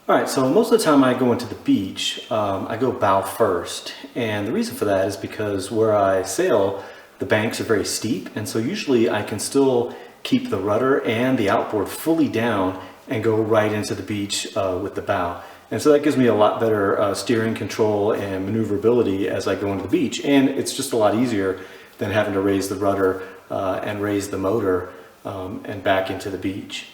Alright, so most of the time I go into the beach, I go bow first, and the reason for that is because where I sail, the banks are very steep, and so usually I can still keep the rudder and the outboard fully down and go right into the beach with the bow. And so that gives me a lot better steering control and maneuverability as I go into the beach, and it's just a lot easier than having to raise the rudder and raise the motor and back into the beach.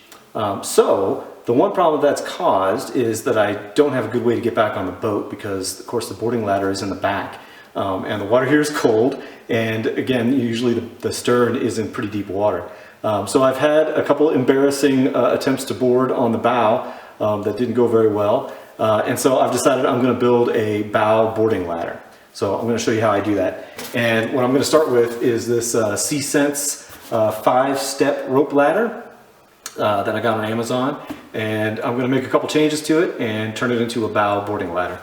So the one problem that's caused is that I don't have a good way to get back on the boat because, of course, the boarding ladder is in the back. And the water here is cold, and again, usually the stern is in pretty deep water. So I've had a couple embarrassing attempts to board on the bow that didn't go very well. And so I've decided I'm going to build a bow boarding ladder. So I'm going to show you how I do that. And what I'm going to start with is this C-Sense 5-step rope ladder that I got on Amazon. And I'm going to make a couple changes to it and turn it into a bow boarding ladder.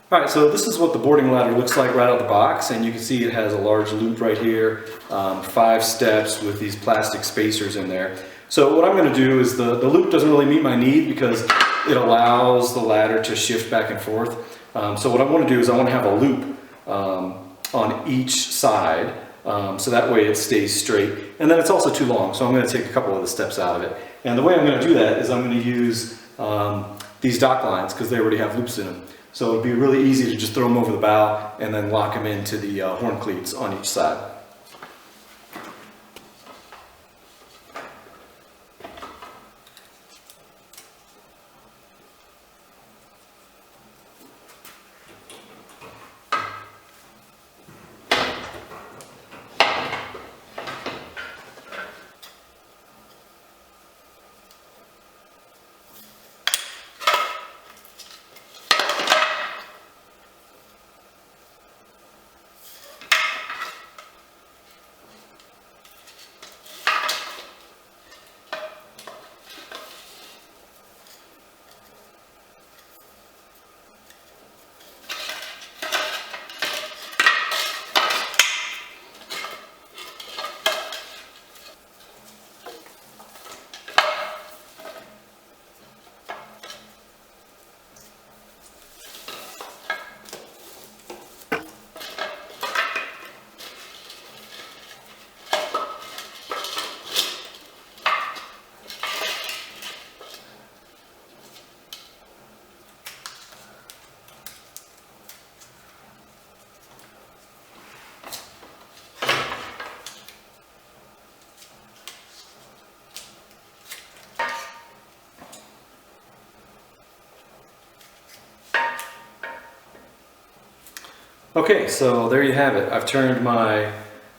Alright, so this is what the boarding ladder looks like right out of the box, and you can see it has a large loop right here, 5 steps with these plastic spacers in there. So what I'm going to do is the loop doesn't really meet my need because it allows the ladder to shift back and forth. So what I want to do is I want to have a loop on each side, so that way it stays straight, and then it's also too long, so I'm going to take a couple of the steps out of it. And the way I'm going to do that is I'm going to use these dock lines because they already have loops in them. So it'd be really easy to just throw them over the bow and then lock them into the horn cleats on each side. Okay, so there you have it. I've turned my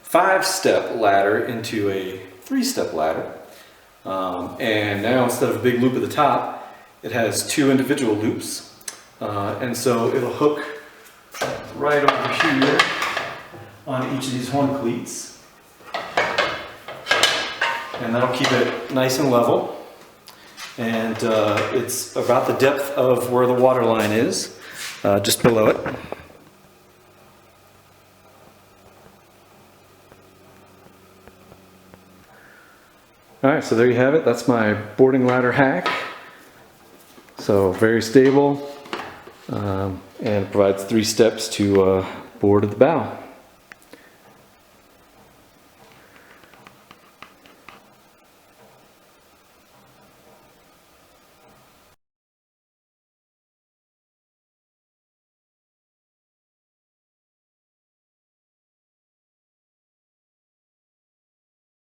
5-step ladder into a 3-step ladder. And now instead of a big loop at the top, it has 2 individual loops. And so it'll hook right over here on each of these horn cleats. And that'll keep it nice and level. And it's about the depth of where the water line is, just below it. Alright, so there you have it. That's my boarding ladder hack. So very stable and provides 3 steps to board at the bow.